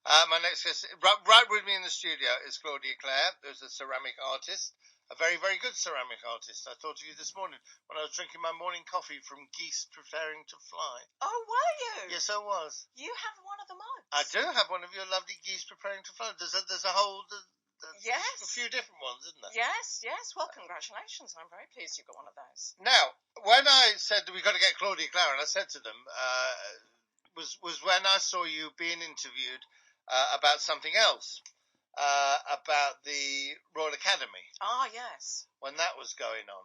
My next guest, right with me in the studio, is Claudia Clare, who's a ceramic artist, a very, very good ceramic artist. I thought of you this morning when I was drinking my morning coffee from Geese Preparing to Fly. Oh, were you? Yes, I was. You have one of the mugs. I do have one of your lovely Geese Preparing to Fly. There's a whole... Yes. A few different ones, isn't there? Yes. Well, congratulations. I'm very pleased you got one of those. Now, when I said that we got to get Claudia Clare, and I said to them, was when I saw you being interviewed about something else, about the Royal Academy. Ah, yes. When that was going on.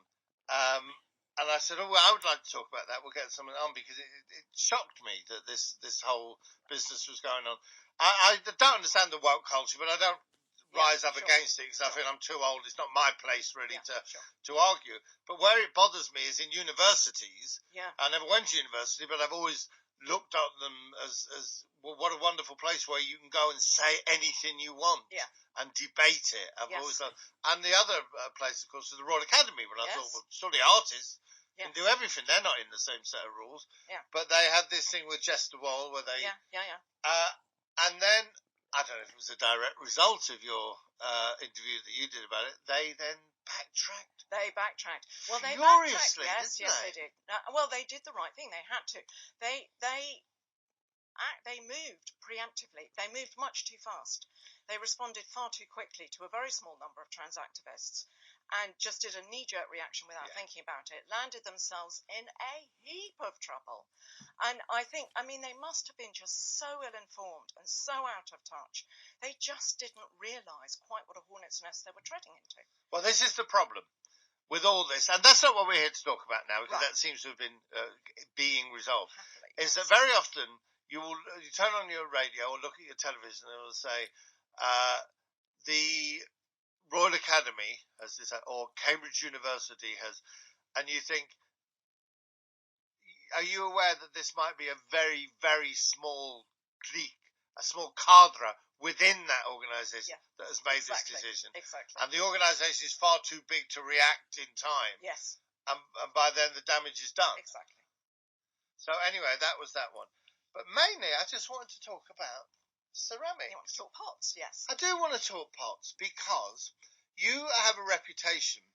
And I said, I would like to talk about that. We'll get someone on, because it shocked me that this whole business was going on. I don't understand the woke culture, but I don't rise up against it, because I feel I'm too old. It's not my place really to argue. But where it bothers me is in universities. Yeah. I never went to university, but I've always looked at them as well, what a wonderful place where you can go and say anything you want. Yeah. And debate it. I've always done. And the other place, of course, is the Royal Academy. When I thought, well, surely artists can do everything. They're not in the same set of rules. Yeah. But they had this thing with Chester Wall where they. Yeah. And then, I don't know if it was a direct result of your interview that you did about it, they then backtracked. Well, they furiously, backtracked. Yes, they did. Well, they did the right thing. They had to. They moved preemptively. They moved much too fast. They responded far too quickly to a very small number of trans activists and just did a knee-jerk reaction without thinking about it, landed themselves in a heap of trouble. And I mean, they must have been just so ill-informed and so out of touch. They just didn't realise quite what a hornet's nest they were treading into. Well, this is the problem with all this, and that's not what we're here to talk about now, because that seems to have been being resolved. Happily, is that very often you turn on your radio or look at your television and it will say the Royal Academy has this, or Cambridge University has, and you think, are you aware that this might be a very, very small clique, a small cadre within that organisation that has made this decision? Exactly. And the organisation is far too big to react in time. Yes. And by then the damage is done. Exactly. So anyway, that was that one. But mainly, I just wanted to talk about ceramics. You want to talk pots, yes. I do want to talk pots, because you have a reputation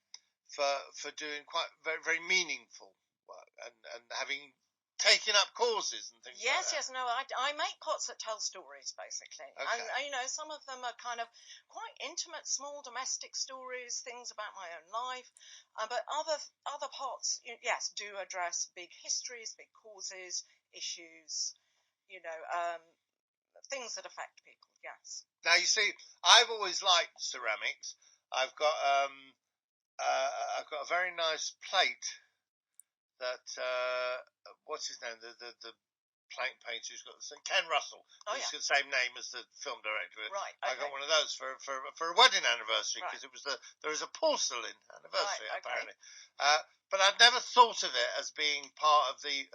for doing quite very, very meaningful work and having taken up causes and things like that. Yes. No, I make pots that tell stories, basically. Okay. And, some of them are kind of quite intimate, small domestic stories, things about my own life. But other pots, yes, do address big histories, big causes, issues, things that affect people, yes. Now, you see, I've always liked ceramics. I've got a very nice plate that, what's his name? The plate painter who's got Ken Russell. Oh, He's got the same name as the film director. Right. Okay. I got one of those for a wedding anniversary, because it was there was a porcelain anniversary, apparently. But I'd never thought of it as being part of the.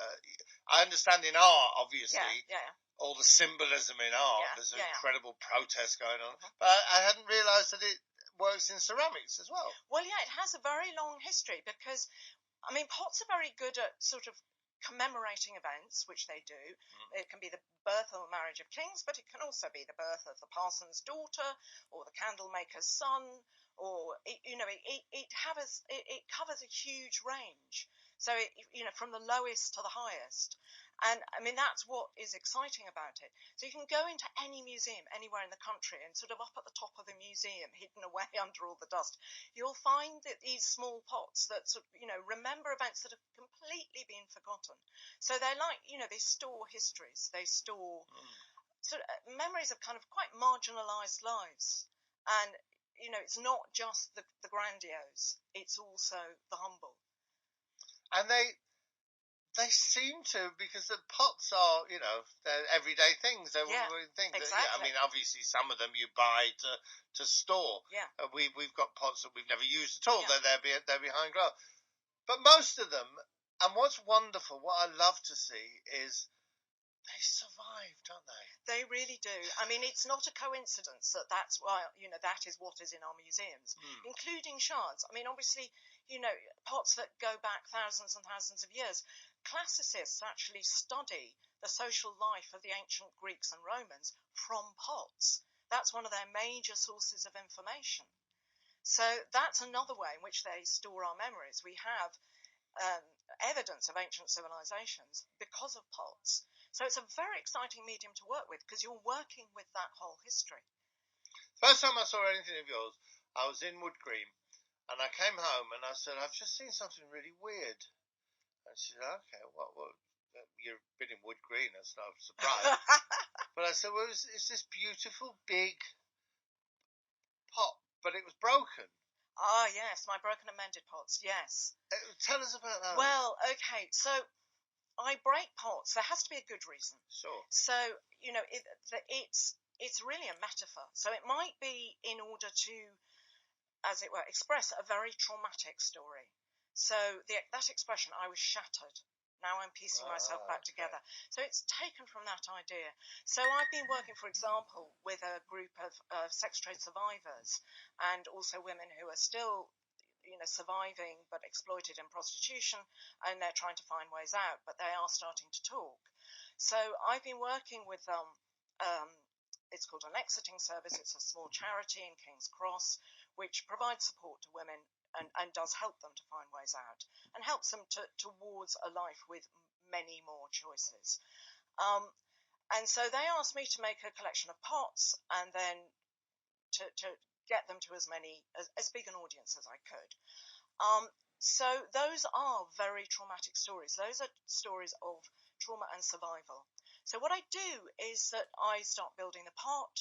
I understand in art, obviously. Yeah. All the symbolism in art. There's an incredible protest going on. But I hadn't realised that it works in ceramics as well. Well, yeah, it has a very long history, because, I mean, pots are very good at sort of commemorating events, which they do. It can be the birth or marriage of kings, but it can also be the birth of the parson's daughter or the candle maker's son, or it covers a huge range. So from the lowest to the highest. And I mean, that's what is exciting about it. So you can go into any museum anywhere in the country, and sort of up at the top of the museum, hidden away under all the dust, you'll find that these small pots that sort of, remember events that have completely been forgotten. So they're like, they store histories. They store sort of memories of kind of quite marginalised lives. And, it's not just the grandiose. It's also the humble. And they seem to, because the pots are, they're everyday things. They're things. Exactly. I mean, obviously, some of them you buy to store. Yeah. We've got pots that we've never used at all. Yeah. They're behind glass. But most of them, and what's wonderful, what I love to see is they survive, don't they? They really do. I mean, it's not a coincidence that's why, that is what is in our museums, including shards. I mean, obviously, pots that go back thousands and thousands of years classicists actually study the social life of the ancient Greeks and Romans from pots. That's one of their major sources of information. So that's another way in which they store our memories. We have evidence of ancient civilizations because of pots. So it's a very exciting medium to work with because you're working with that whole history. First time I saw anything of yours, I was in Wood Green, and I came home and I said, I've just seen something really weird. And she said, okay, what you've been in Wood Green, that's no surprise. But I said, well, it's this beautiful big pot, but it was broken. Ah, yes, my broken and mended pots, yes. Tell us about that. Well, okay, so I break pots. There has to be a good reason. Sure. So, it's really a metaphor. So it might be in order to, as it were, express a very traumatic story. So that expression, I was shattered. Now I'm piecing myself back together. So it's taken from that idea. So I've been working, for example, with a group of sex trade survivors and also women who are still, surviving but exploited in prostitution, and they're trying to find ways out, but they are starting to talk. So I've been working with them. It's called an exiting service. It's a small charity in King's Cross, which provides support to women and does help them to find ways out and helps them towards a life with many more choices. And so they asked me to make a collection of pots and then to get them to as big an audience as I could. So those are very traumatic stories. Those are stories of trauma and survival. So what I do is that I start building the pot,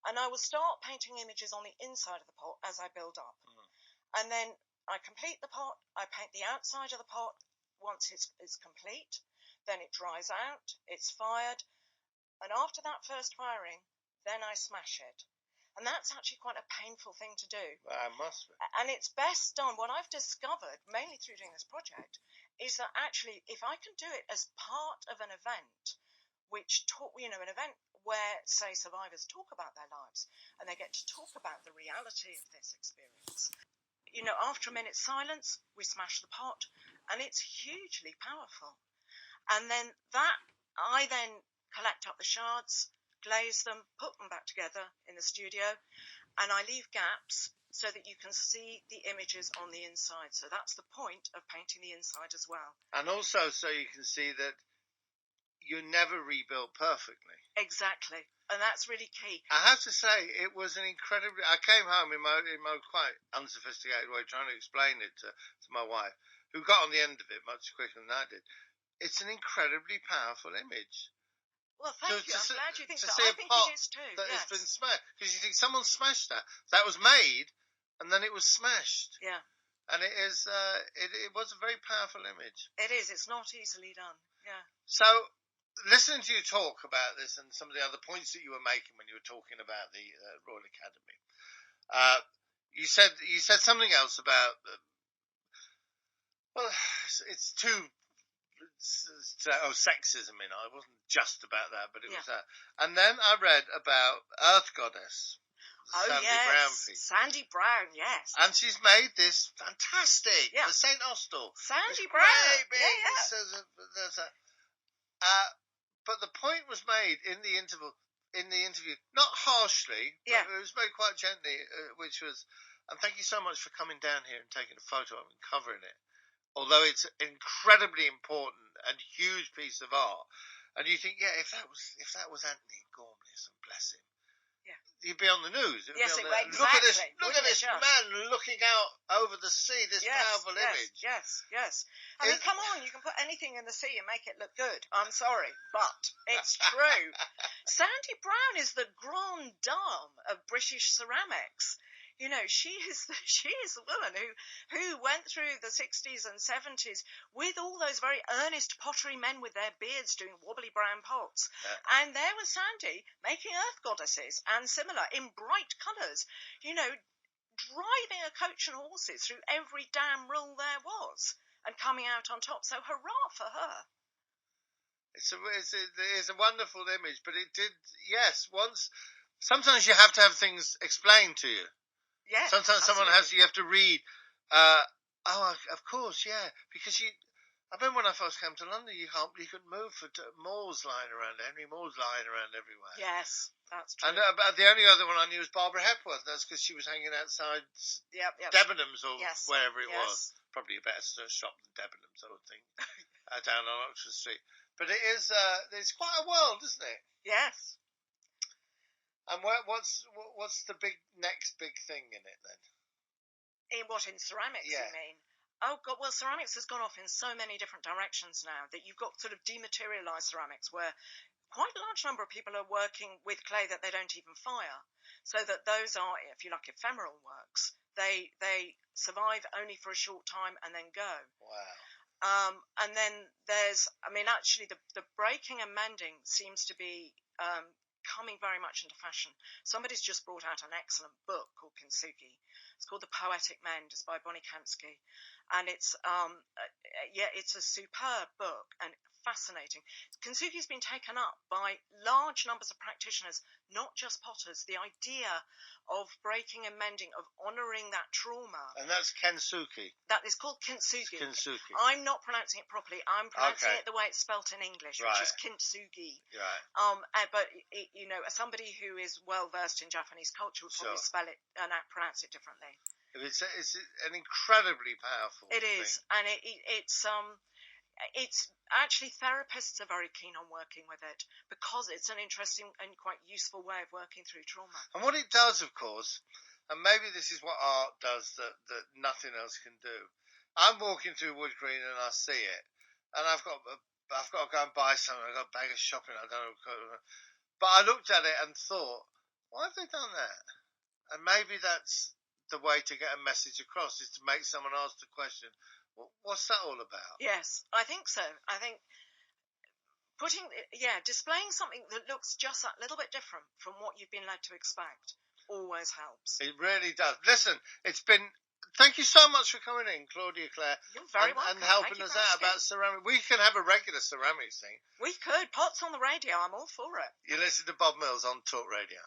and I will start painting images on the inside of the pot as I build up. And then I complete the pot, I paint the outside of the pot once it's complete, then it dries out, it's fired, and after that first firing, then I smash it. And that's actually quite a painful thing to do. It must be. And it's best done. What I've discovered, mainly through doing this project, is that actually, if I can do it as part of an event, an event where, say, survivors talk about their lives and they get to talk about the reality of this experience. After a minute's silence, we smash the pot, and it's hugely powerful. And then I then collect up the shards, glaze them, put them back together in the studio, and I leave gaps so that you can see the images on the inside. So that's the point of painting the inside as well. And also so you can see that you never rebuilt perfectly. Exactly. And that's really key. I have to say, it was an incredibly... I came home in my quite unsophisticated way trying to explain it to my wife, who got on the end of it much quicker than I did. It's an incredibly powerful image. Well, thank you. I'm glad you think so. I think it is too. That yes. It's been smashed. Because you think someone smashed that. That was made, and then it was smashed. Yeah. And it is. It was a very powerful image. It is. It's not easily done. Yeah. So, listening to you talk about this and some of the other points that you were making when you were talking about the Royal Academy, you said something else about. It's too. Sexism in it. It wasn't just about that, but it was that. And then I read about Earth Goddess. Sandy Brown piece. Sandy Brown, yes. And she's made this fantastic. The St. Austell. Sandy Brown. But the point was made in the interview, not harshly, but it was made quite gently, which was, and thank you so much for coming down here and taking a photo of it and covering it. Although it's an incredibly important and huge piece of art, and you think, if that was Anthony Gormley, and bless him, he'd be on the news. Exactly. Look at this man looking out over the sea. This powerful image. Yes. I mean, come on, you can put anything in the sea and make it look good. I'm sorry, but it's true. Sandy Brown is the grande dame of British ceramics. She is the woman who went through the 60s and 70s with all those very earnest pottery men with their beards doing wobbly brown pots. And there was Sandy making earth goddesses and similar in bright colours, driving a coach and horses through every damn rule there was and coming out on top. So hurrah for her. It's a wonderful image, but it did, sometimes you have to have things explained to you. Yes, sometimes absolutely. you have to read, of course, because I remember when I first came to London, you couldn't move for Moores lying around, Henry Moores lying around everywhere. Yes, that's true. And the only other one I knew was Barbara Hepworth. That's because she was hanging outside Debenhams or wherever it was. Probably a better shop than Debenhams, I would think, down on Oxford Street. But it is, it's quite a world, isn't it? Yes. And what's the next big thing in it then? In ceramics, Yeah. you mean? Oh God! Well, ceramics has gone off in so many different directions now that you've got sort of dematerialized ceramics, where quite a large number of people are working with clay that they don't even fire, so that those are, if you like, ephemeral works. They survive only for a short time and then go. Wow. And then there's, I mean, actually, the breaking and mending seems to be coming very much into fashion. Somebody's just brought out an excellent book called Kintsugi. It's called The Poetic Mend. It's by Bonnie Kamsky, and it's it's a superb book and fascinating. Kintsugi's been taken up by large numbers of practitioners, not just potters. The idea of breaking and mending, of honouring that trauma. And that's Kintsugi. That is called Kintsugi. Kintsugi. I'm not pronouncing it properly. I'm pronouncing it the way it's spelt in English, which is Kintsugi. Right. But you know, somebody who is well versed in Japanese culture would probably spell it and pronounce it differently. It's an incredibly powerful thing. It is, and it's actually therapists are very keen on working with it because it's an interesting and quite useful way of working through trauma. And what it does, of course, and maybe this is what art does that nothing else can do. I'm walking through Wood Green and I see it, and I've got to go and buy something. I've got a bag of shopping. I don't know, but I looked at it and thought, why have they done that? And maybe that's the way to get a message across, is to make someone ask the question, what's that all about? Yes, I think so. I think displaying something that looks just that little bit different from what you've been led to expect always helps. It really does. Listen, thank you so much for coming in, Claudia Clare. You're very welcome. And helping us out about ceramic. We can have a regular ceramics thing. We could. Pots on the radio. I'm all for it. You listen to Bob Mills on Talk Radio.